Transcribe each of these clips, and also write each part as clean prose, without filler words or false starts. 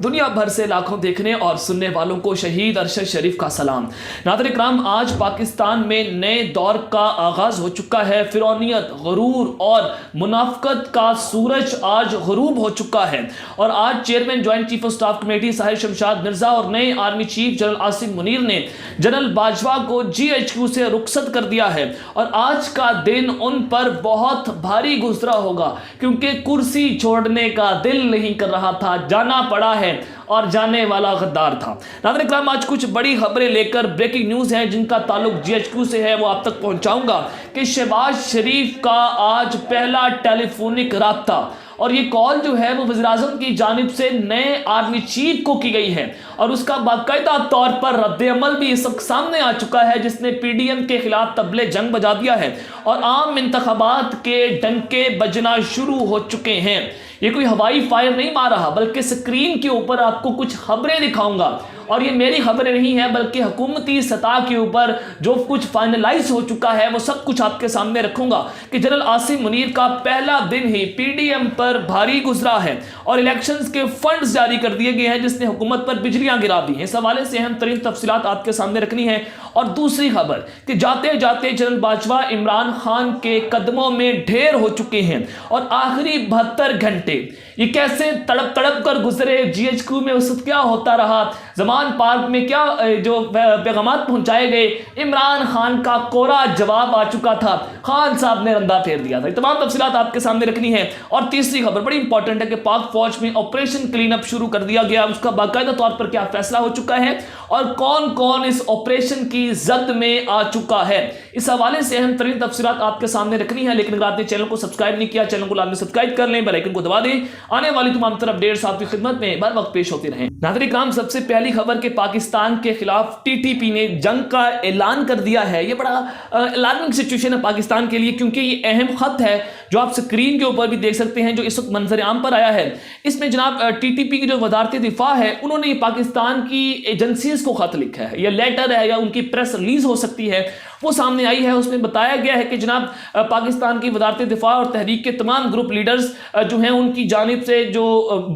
دنیا بھر سے لاکھوں دیکھنے اور سننے والوں کو شہید ارشد شریف کا سلام۔ ناظرین کرام، آج پاکستان میں نئے دور کا آغاز ہو چکا ہے۔ فرعونیت، غرور اور منافقت کا سورج آج غروب ہو چکا ہے، اور آج chairman joint chief of staff committee Sahir Shamshad Mirza اور نئے army chief general Asim Munir نے جنرل باجوہ کو GHQ سے رخصت کر دیا ہے، اور آج کا دن ان پر بہت بھاری گزرا ہوگا، کیونکہ کرسی چھوڑنے کا دل نہیں کر رہا تھا، جانا پڑا ہے اور جانے والا غدار تھا۔ ناظرین کرام، آج کچھ بڑی خبریں لے کر بریکنگ نیوز ہے جن کا تعلق GHQ سے ہے، وہ آپ تک پہنچاؤں گا کہ شہباز شریف کا آج پہلا ٹیلی فونک رابطہ، اور یہ کال جو ہے وہ وزیراعظم کی جانب سے نئے آرمی چیف کو کی گئی ہے، اور اس کا باقاعدہ طور پر رد عمل بھی اس وقت سامنے آ چکا ہے، جس نے PDM کے خلاف طبلِ جنگ بجا دیا ہے اور عام انتخابات کے ڈنکے بجنا شروع ہو چکے ہیں۔ یہ کوئی ہوائی فائر نہیں مار رہا، بلکہ سکرین کے اوپر آپ کو کچھ خبریں دکھاؤں گا، اور یہ میری خبریں نہیں ہیں بلکہ حکومتی سطح کے اوپر جو کچھ فائنلائز ہو چکا ہے وہ سب کچھ آپ کے سامنے رکھوں گا کہ جنرل عاصم منیر کا پہلا دن ہی PDM پر بھاری گزرا ہے اور الیکشنز کے فنڈز جاری کر دیے گئے ہیں، جس نے حکومت پر بجلیاں گرا دی ہیں۔ اس حوالے سے اہم ترین تفصیلات آپ کے سامنے رکھنی ہے۔ اور دوسری خبر کہ جاتے جاتے جنرل باجوہ عمران خان کے قدموں میں ڈھیر ہو چکے ہیں، اور آخری 72 گھنٹے یہ کیسے تڑپ تڑپ کر گزرے، GHQ میں اس وقت کیا ہوتا رہا، زمان پارک میں کیا جو پیغامات پہنچائے گئے، عمران خان کا کوڑا جواب آ چکا تھا، خان صاحب نے رندہ پھیر دیا تھا۔ یہ تمام تفصیلات آپ کے سامنے رکھنی ہے۔ اور تیسری خبر بڑی امپورٹنٹ ہے کہ پاک فوج میں آپریشن کلین اپ شروع کر دیا گیا، اس کا باقاعدہ طور پر کیا فیصلہ ہو چکا ہے اور کون کون اس آپریشن کی زد میں آ چکا ہے، اس حوالے سے اہم ترین تفصیلات آپ کے سامنے رکھنی ہے۔ لیکن اگر آپ نے چینل کو سبسکرائب نہیں کیا، چینل کو لازمی سبسکرائب کر لیں، بیل آئیکن کو دبا دیں، آنے والی تمام تر اپڈیٹس آپ کی خدمت میں بر وقت پیش ہوتی رہیں۔ ناظرین کرام، سب سے پہلی خبر کہ پاکستان کے خلاف TTP نے جنگ کا اعلان کر دیا ہے۔ یہ بڑا الارمنگ سچویشن ہے پاکستان کے لیے، کیونکہ یہ اہم خط ہے جو آپ سکرین کے اوپر بھی دیکھ سکتے ہیں، جو اس وقت منظر عام پر آیا ہے۔ اس میں جناب TTP کی جو وزارت دفاع ہے، انہوں نے پاکستان کی ایجنسیز کو خط لکھا ہے، یہ لیٹر ہے یا ان کی پریس ریلیز ہو سکتی ہے، وہ سامنے آئی ہے۔ اس میں بتایا گیا ہے کہ جناب پاکستان کی وزارت دفاع اور تحریک کے تمام گروپ لیڈرز جو ہیں ان کی جانب سے جو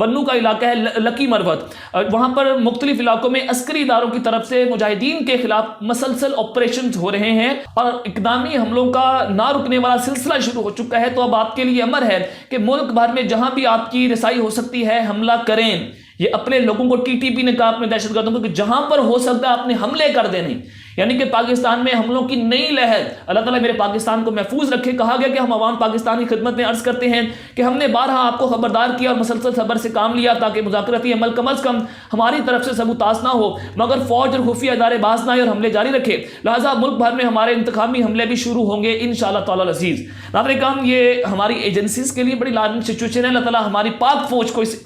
بنو کا علاقہ ہے لکی مروت، وہاں پر مختلف علاقوں میں عسکری اداروں کی طرف سے مجاہدین کے خلاف مسلسل آپریشنز ہو رہے ہیں، اور اقدامی حملوں کا نہ رکنے والا سلسلہ شروع ہو چکا ہے۔ تو اب آپ کے لیے امر ہے کہ ملک بھر میں جہاں بھی آپ کی رسائی ہو سکتی ہے حملہ کریں۔ یہ اپنے لوگوں کو TTP نے کہا اپنے دہشت گردوں کو کہ جہاں پر ہو سکتا ہے اپنے حملے کر دینے، یعنی کہ پاکستان میں حملوں کی نئی لہر، اللہ تعالیٰ میرے پاکستان کو محفوظ رکھے۔ کہا گیا کہ ہم عوام پاکستان کی خدمت میں عرض کرتے ہیں کہ ہم نے بارہا آپ کو خبردار کیا اور مسلسل صبر سے کام لیا تاکہ مذاکراتی عمل کم از کم ہماری طرف سے سبوتاس نہ ہو، مگر فوج اور خفیہ ادارے باز نہ آئے اور حملے جاری رکھے، لہٰذا ملک بھر میں ہمارے انتقامی حملے بھی شروع ہوں گے انشاءاللہ تعالیٰ العزیز۔ ناظرین کرام، یہ ہماری ایجنسیز کے لیے بڑی لازمی سچویشن ہے۔ اللہ تعالیٰ ہماری پاک فوج کو اس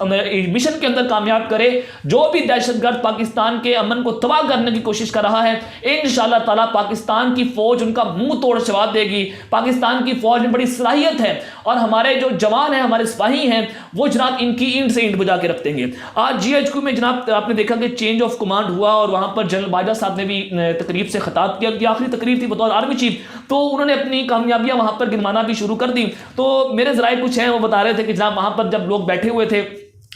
مشن کے اندر کامیاب کرے۔ جو بھی دہشت گرد پاکستان کے امن کو تباہ کرنے کی کوشش کر رہا ہے، انشاءاللہ تعالیٰ پاکستان کی فوج ان کا منہ توڑ جواب دے گی۔ پاکستان کی فوج میں بڑی صلاحیت ہے، اور ہمارے جو جوان ہیں، ہمارے سپاہی ہیں، وہ جناب ان کی اینٹ سے اینٹ بجا کے رکھ دیں گے۔ آج GHQ میں جناب آپ نے دیکھا کہ چینج آف کمانڈ ہوا، اور وہاں پر جنرل باجوہ صاحب نے بھی تقریب سے خطاب کیا، یہ آخری تقریر تھی بطور آرمی چیف، تو انہوں نے اپنی کامیابیاں وہاں پر گنوانا بھی شروع کر دی۔ تو میرے ذرائع کچھ ہیں، وہ بتا رہے تھے کہ جناب وہاں پر جب لوگ بیٹھے ہوئے تھے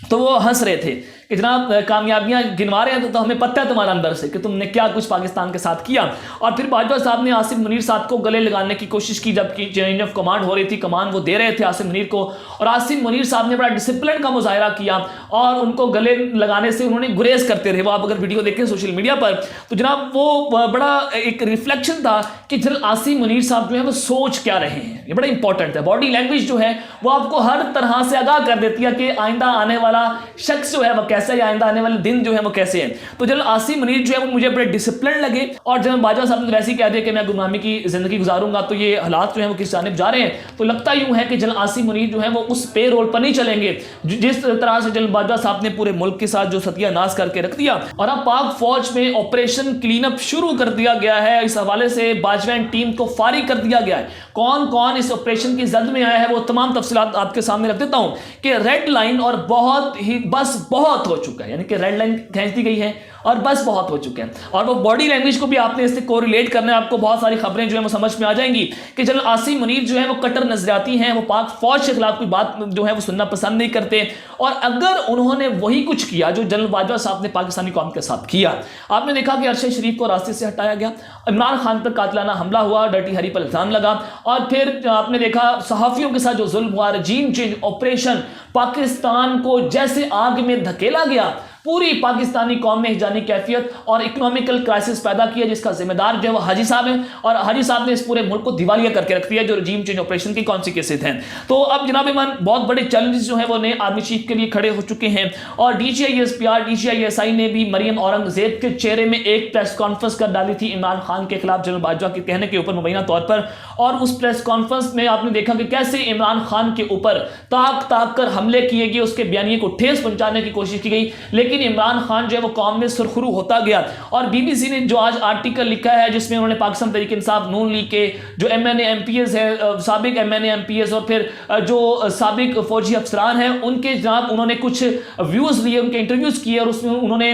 تو وہ ہنس رہے تھے کہ جناب کامیابیاں گنوا رہے ہیں تو ہمیں پتہ ہے تمہارا اندر سے کہ تم نے کیا کچھ پاکستان کے ساتھ کیا۔ اور پھر باجوہ صاحب نے عاصم منیر صاحب کو گلے لگانے کی کوشش کی، جبکہ چینج آف کمانڈ ہو رہی تھی، کمان وہ دے رہے تھے عاصم منیر کو، اور عاصم منیر صاحب نے بڑا ڈسپلن کا مظاہرہ کیا اور ان کو گلے لگانے سے انہوں نے گریز کرتے رہے۔ وہ آپ اگر ویڈیو دیکھیں سوشل میڈیا پر تو جناب وہ بڑا ایک ریفلیکشن تھا کہ جنرل عاصم منیر صاحب جو ہے وہ سوچ کیا رہے ہیں۔ یہ بڑا امپورٹنٹ ہے، باڈی لینگویج جو ہے وہ آپ کو ہر طرح سے آگاہ کر دیتی ہے کہ آئندہ آنے والا شخص جو ہے وہ کیسا ہے، آئندہ آنے والے دن جو ہے وہ کیسے ہیں۔ تو جنرل عاصم منیر جو ہے وہ مجھے بڑے ڈسپلن لگے، اور جنرل باجوہ صاحب نے ویسے ہی کہہ دیا کہ میں غلامی کی زندگی گزاروں گا، تو یہ حالات جو ہیں وہ کس جانب جا رہے ہیں۔ تو لگتا یوں ہے کہ جنرل عاصم منیر جو ہے وہ اس پے رول پر نہیں چلیں گے جس طرح سے جنرل باجوہ صاحب نے پورے ملک کے ساتھ جو ستیہ ناز کر کے رکھ دیا۔ اور اب پاک فوج میں آپریشن کلین اپ شروع کر دیا گیا ہے، اس حوالے سے باجوہ ٹیم کو فارغ کر دیا گیا ہے۔ کون کون اس آپریشن کی زد میں آیا ہے وہ تمام تفصیلات آپ کے سامنے رکھ دیتا ہوں کہ ریڈ لائن اور بہت ہی بس بہت ہو چکا ہے، یعنی کہ ریڈ لائن کھینچ دی گئی ہے اور بس بہت ہو چکے ہیں. اور وہ باڈی لینگویج کو بھی آپ نے اس سے کوریلیٹ کرنا ہے, آپ کو بہت ساری خبریں جو ہیں وہ سمجھ میں آ جائیں گی کہ جنرل عاصم منیر جو ہے وہ کٹر نظریاتی ہیں, وہ پاک فوج کے خلاف کوئی بات جو ہے وہ سننا پسند نہیں کرتے. اور اگر انہوں نے وہی کچھ کیا جو جنرل باجوہ صاحب نے پاکستانی قوم کے ساتھ کیا, آپ نے دیکھا کہ ارشد شریف کو راستے سے ہٹایا گیا, عمران خان پر قاتلانہ حملہ ہوا, ڈرٹی ہری پر الزام لگا, اور پھر آپ نے دیکھا صحافیوں کے ساتھ جو ظلم ہوا, رجیم چینج آپریشن, پاکستان کو جیسے آگ میں دھکیلا گیا, پوری پاکستانی قوم میں ہجانی کیفیت اور اکنامیکل کرائسس پیدا کیا, جس کا ذمہ دار جو ہے وہ حاجی صاحب ہیں, اور حاجی صاحب نے اس پورے ملک کو دیوالیہ کر کے رکھ دیا جو رجیم چینج آپریشن کی کانسیکوینسز ہیں. تو اب جناب ایمان بہت بڑے چیلنجز جو ہیں وہ نئے آرمی چیف کے لیے کھڑے ہو چکے ہیں, اور D G I S P R, D G I S I نے بھی مریم اورنگزیب کے چہرے میں ایک پریس کانفرنس کر ڈالی تھی عمران خان کے خلاف جنرل باجوہ کے کہنے کے اوپر مبینہ طور پر, اور اس پریس کانفرنس میں آپ نے دیکھا کہ کیسے عمران خان کے اوپر تاک کر حملے کیے گئے, اس کے بیانیے کو ٹھیس پہنچانے کی کوشش کی گئی, لیکن عمران خان جو ہے وہ قوم میں سرخرو ہوتا گیا. اور بی بی سی نے جو آج آرٹیکل لکھا ہے جس میں انہوں نے پاکستان تحریک انصاف نون لیگ کے جو M N A M P As ہے, سابق M N A M P As, اور پھر جو سابق فوجی افسران ہیں ان کے جناب انہوں نے کچھ ویوز لیے, ان کے انٹرویوز کیے, اور اس میں انہوں نے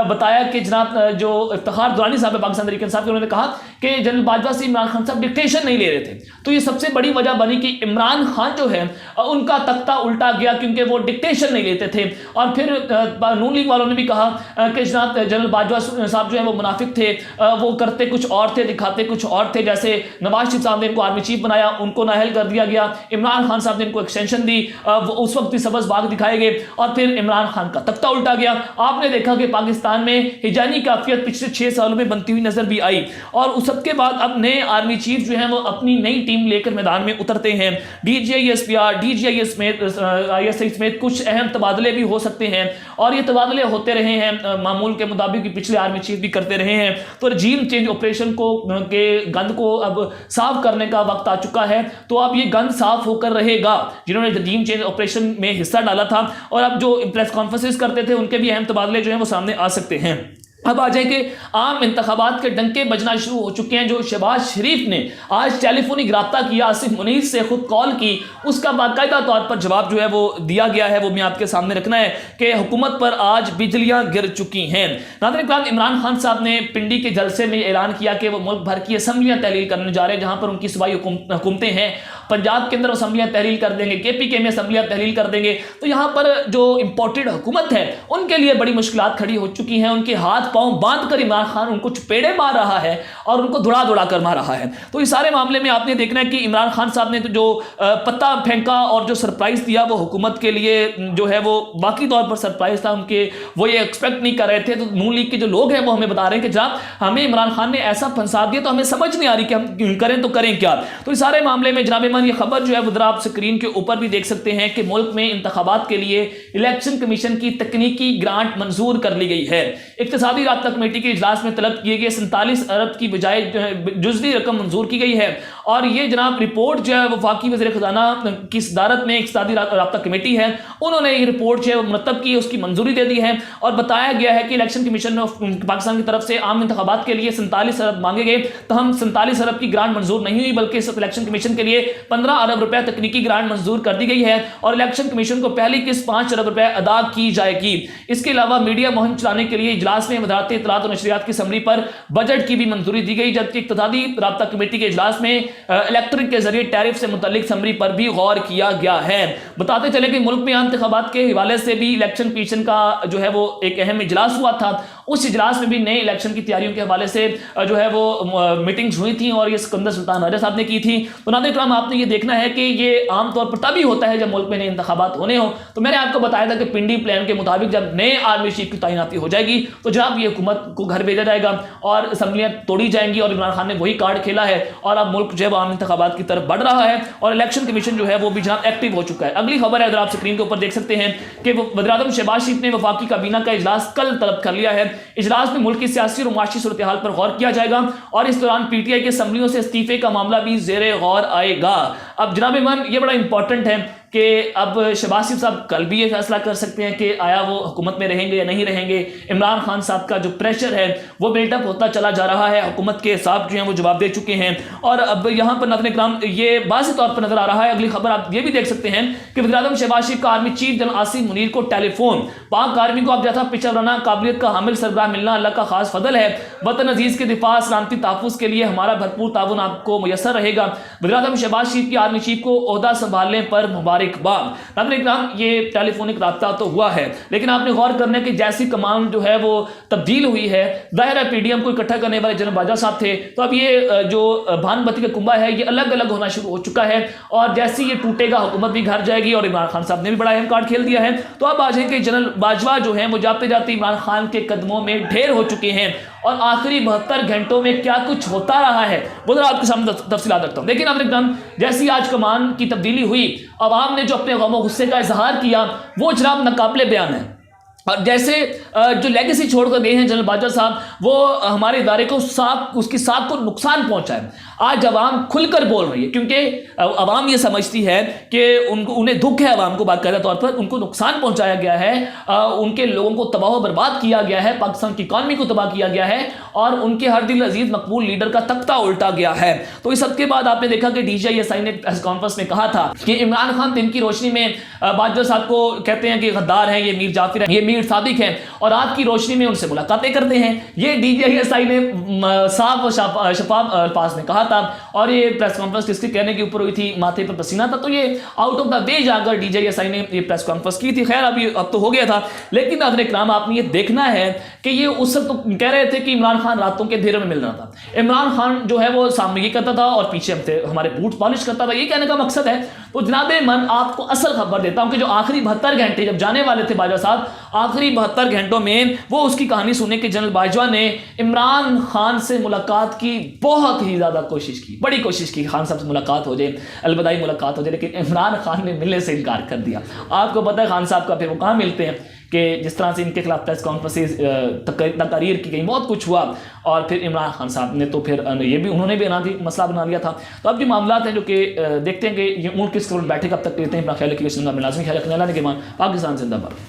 بتایا کہ جناب جو افتخار درانی صاحب پاکستان تحریک انصاف کے, انہوں نے کہا کہ جنرل باجوہ سے عمران خان صاحب ڈکٹیشن نہیں لے رہے تھے. تو یہ سب سے بڑی وجہ بنی کہ عمران خان جو ہے ان کا تختہ الٹا گیا کیونکہ وہ ڈکٹیشن نہیں لیتے تھے. اور پھر نون لیگ والوں نے بھی کہا کہ جناب جنرل باجوہ صاحب جو ہے وہ منافق تھے, وہ کرتے کچھ اور تھے, دکھاتے کچھ اور تھے. جیسے نواز شریف صاحب نے ان کو آرمی چیف بنایا, ان کو نااہل کر دیا گیا, عمران خان صاحب نے ان کو ایکسٹینشن دی, وہ اس وقت بھی سبز باغ دکھائے گئے, اور پھر عمران خان کا تختہ الٹا گیا. آپ نے دیکھا کہ پاکستان میں ہجانی کیفیت پچھلے 6 سالوں میں بنتی ہوئی نظر بھی آئی, اور اس سب کے بعد اب نئے آرمی چیف جو ہیں وہ اپنی نئی ٹیم لے کر میدان میں اترتے ہیں. D G I S P R, D G I S سمیت کچھ اہم تبادلے بھی ہو سکتے ہیں, اور یہ تبادلے ہوتے رہے ہیں معمول کے مطابق, پچھلے آرمی چیف بھی کرتے رہے ہیں. تو رجیم چینج آپریشن کو کے گند کو اب صاف کرنے کا وقت آ چکا ہے. تو اب یہ گند صاف ہو کر رہے گا جنہوں نے رجیم چینج آپریشن میں حصہ ڈالا تھا, اور اب جو پریس کانفرنسز کرتے تھے ان کے بھی اہم تبادلے جو ہیں وہ سامنے آ سکتے ہیں. اب آ جائیں کہ عام انتخابات کے ڈنکے بجنا شروع ہو چکے ہیں. جو شہباز شریف نے آج ٹیلیفونک رابطہ کیا, عاصم منیر سے خود کال کی, اس کا باقاعدہ طور پر جواب جو ہے وہ دیا گیا ہے, وہ میں آپ کے سامنے رکھنا ہے کہ حکومت پر آج بجلیاں گر چکی ہیں. ناظرین کرام, عمران خان صاحب نے پنڈی کے جلسے میں اعلان کیا کہ وہ ملک بھر کی اسمبلیاں تحلیل کرنے جا رہے ہیں, جہاں پر ان کی صوبائی حکومتیں ہیں. پنجاب کے اندر اسمبلیاں تحلیل کر دیں گے, کے پی کے میں اسمبلیاں تحلیل کر دیں گے. تو یہاں پر جو امپورٹڈ حکومت ہے ان کے لیے بڑی مشکلات کھڑی ہو چکی ہیں. ان کے ہاتھ پاؤں باندھ کر عمران خان ان کو چپیڑے مار رہا ہے اور ان کو دڑا کر مار رہا ہے. تو اس سارے معاملے میں آپ نے دیکھنا ہے کہ عمران خان صاحب نے جو پتہ پھینکا اور جو سرپرائز دیا وہ حکومت کے لیے جو ہے وہ باقی طور پر سرپرائز تھا. ان کے وہ یہ ایکسپیکٹ نہیں کر رہے تھے. تو نون لیگ کے جو لوگ ہیں وہ ہمیں بتا رہے ہیں کہ جناب ہمیں عمران خان نے ایسا پھنسا دیا تو ہمیں سمجھ نہیں آ رہی کہ ہم کریں تو کریں کیا. تو اس سارے معاملے میں جناب ایمان یہ خبر جو ہے وہ ذرا آپ سکرین کے اوپر بھی دیکھ سکتے ہیں کہ ملک میں انتخابات کے لیے الیکشن کمیشن کی تکنیکی گرانٹ منظور کر لی گئی ہے. اقتصادی رابطہ کمیٹی کے اجلاس میں طلب کیے گئے 47 ارب کی بجائے جزوی رقم منظور کی گئی ہے. اور یہ جناب رپورٹ جو ہے وفاقی وزیر خزانہ کی صدارت میں اقتصادی رابطہ کمیٹی ہے, انہوں نے یہ رپورٹ جو ہے مرتب کی, اس کی منظوری دے دی ہے. اور بتایا گیا ہے کہ الیکشن کمیشن آف پاکستان کی طرف سے عام انتخابات کے لیے 47 ارب مانگے گئے, تو ہم 47 ارب کی گرانٹ منظور نہیں ہوئی, بلکہ اس الیکشن کمیشن کے لیے 15 ارب روپے تکنیکی گرانٹ منظور کر دی گئی ہے. اور الیکشن کمیشن کو پہلی قسط 5 ارب روپے ادا کی جائے گی. اس کے علاوہ میڈیا مہم چلانے کے لیے اجلاس میں وزارت اطلاعات و نشریات کی اسمبلی پر بجٹ کی بھی منظوری دی گئی, جبکہ اقتصادی رابطہ کمیٹی کے اجلاس میں الیکٹرک کے ذریعے ٹیرف سے متعلق سمری پر بھی غور کیا گیا ہے. بتاتے چلے کہ ملک میں انتخابات کے حوالے سے بھی الیکشن کمیشن کا جو ہے وہ ایک اہم اجلاس ہوا تھا. اس اجلاس میں بھی نئے الیکشن کی تیاریوں کے حوالے سے جو ہے وہ میٹنگز ہوئی تھیں, اور یہ سکندر سلطان راجہ صاحب نے کی تھی. تو ناظرین کرام, آپ نے یہ دیکھنا ہے کہ یہ عام طور پر تبھی ہوتا ہے جب ملک میں نئے انتخابات ہونے ہوں. تو میں نے آپ کو بتایا تھا کہ پنڈی پلان کے مطابق جب نئے آرمی چیف کی تعیناتی ہو جائے گی تو جناب یہ حکومت کو گھر بھیجا جائے گا اور اسمبلیاں توڑی جائیں گی, اور عمران خان نے وہی کارڈ کھیلا ہے, اور اب ملک جو ہے عام انتخابات کی طرف بڑھ رہا ہے, اور الیکشن کمیشن جو ہے وہ بھی جناب ایکٹیو ہو چکا ہے. اگلی خبر ہے, اگر آپ سکرین کے اوپر دیکھ سکتے ہیں کہ وزیر اعظم شہباز شریف نے وفاقی کابینہ کا اجلاس کل طلب کر لیا ہے. اجلاس میں ملک کی سیاسی اور معاشی صورتحال پر غور کیا جائے گا, اور اس دوران پی ٹی آئی کے اسمبلیوں سے استعفے کا معاملہ بھی زیر غور آئے گا. اب جناب ایمان یہ بڑا امپورٹنٹ ہے کہ اب شہباز شریف صاحب کل بھی یہ فیصلہ کر سکتے ہیں کہ آیا وہ حکومت میں رہیں گے یا نہیں رہیں گے. عمران خان صاحب کا جو پریشر ہے وہ بلٹ اپ ہوتا چلا جا رہا ہے. حکومت کے صاحب جو ہیں وہ جواب دے چکے ہیں. اور اب یہاں پر ناظرین کرام یہ واضح طور پر نظر آ رہا ہے. اگلی خبر آپ یہ بھی دیکھ سکتے ہیں کہ وزیراعظم شہباز شریف کا army chief general Asif Munir کو ٹیلی فون. پاک آرمی کو اب جیسا پچھڑ رہنا قابلیت کا حامل سربراہ ملنا اللہ کا خاص فضل ہے. وطن عزیز کے دفاع سلامتی تحفظ کے لیے ہمارا بھرپور تعاون آپ کو میسر رہے گا. وزیراعظم شہباز شریف کی آرمی چیف کو عہدہ سنبھالنے پر مبارکباد. ناظرین کرام یہ ٹیلی فونک رابطہ تو ہوا ہے لیکن آپ نے غور کرنا ہے کہ جیسی کمان جو ہے وہ تبدیل ہوئی ہے. ظاہر ہے پی ڈی ایم کو اکٹھا کرنے والے جنرل باجوہ صاحب تھے تو اب یہ جو بھانوتی کا کنبہ ہے یہ الگ الگ ہونا شروع ہو چکا ہے اور جیسی یہ ٹوٹے گا حکومت بھی گھر جائے گی. اور عمران خان صاحب نے بھی بڑا اہم کارڈ کھیل دیا ہے. تو اب آج ہے کہ جنرل باجوہ جو ہیں وہ جاتے جاتے عمران خان کے قدموں میں ڈھیر ہو چکے ہیں اور آخری 72 گھنٹوں میں کیا کچھ ہوتا رہا ہے وہ ذرا آپ کے سامنے تفصیلات رکھتا ہوں. لیکن آپ نے جیسی آج کمان کی تبدیلی ہوئی عوام نے جو اپنے غم و غصے کا اظہار کیا وہ جناب ناقابل بیان ہے. اور جیسے جو لیگیسی چھوڑ کر گئے ہیں جنرل باجوہ صاحب وہ ہمارے ادارے کو اس کی ساکھ کو نقصان پہنچا ہے. آج عوام کھل کر بول رہی ہے کیونکہ عوام یہ سمجھتی ہے کہ انہیں دکھ ہے عوام کو باقاعدہ طور پر ان کو نقصان پہنچایا گیا ہے, ان کے لوگوں کو تباہ و برباد کیا گیا ہے, پاکستان کی اکانومی کو تباہ کیا گیا ہے اور ان کے ہر دل عزیز مقبول لیڈر کا تختہ الٹا گیا ہے. تو اس سب کے بعد آپ نے دیکھا کہ D G I S I نے پریس کانفرنس میں کہا تھا کہ عمران خان دن کی روشنی میں باجوہ صاحب کو کہتے ہیں کہ غدار ہیں, یہ میر جعفر ہیں, یہ میر صادق ہیں اور رات کی روشنی میں ان سے ملاقاتیں کرتے ہیں. یہ D G I S I نے صاف و شفاف الفاظ میں کہا تھا اور یہ پریس کانفرنس کس کے کہنے کے اوپر ہوئی تھی, ماتھے پر پسینہ تھا. تو یہ آؤٹ آف دا وے جا کر D G I S I نے یہ پریس کانفرنس کی تھی. خیر اب تو ہو گیا تھا لیکن ناظرین کرام آپ نے یہ دیکھنا ہے کہ یہ اس وقت تو کہہ رہے تھے کہ عمران خان راتوں کے اندھیرے میں مل رہا تھا. عمران خان جو ہے وہ سامنے یہ کرتا تھا اور پیچھے ہمارے بوٹ پالش کرتا تھا. یہ کہنے کا مقصد ہے تو جناب من آپ کو اصل خبر دیتا ہوں کہ جو آخری 72 گھنٹے جب جانے والے تھے باجوہ صاحب, آخری 72 گھنٹوں میں وہ اس کی کہانی سننے کہ جنرل باجوہ نے عمران خان سے ملاقات کی بہت ہی زیادہ کوشش کی, بڑی کوشش کی خان صاحب سے ملاقات ہو جائے, الوداعی ملاقات ہو جائے, لیکن عمران خان نے ملنے سے انکار کر دیا. آپ کو پتہ ہے خان صاحب کا پھر وہ کہاں ملتے ہیں کہ جس طرح سے ان کے خلاف پریس کانفرنس تقاریر کی گئی, بہت کچھ ہوا اور پھر عمران خان صاحب نے تو پھر یہ بھی انہوں نے بھی مسئلہ بنا لیا تھا. تو اب جو معاملات ہیں جو کہ دیکھتے ہیں کہ یہ اونٹ کس طرح بیٹھے کب تک لیتے ہیں. اپنا خیال رکھیے, لازمی خیال رکھنے اللہ نے کہ پاکستان زندہ باد.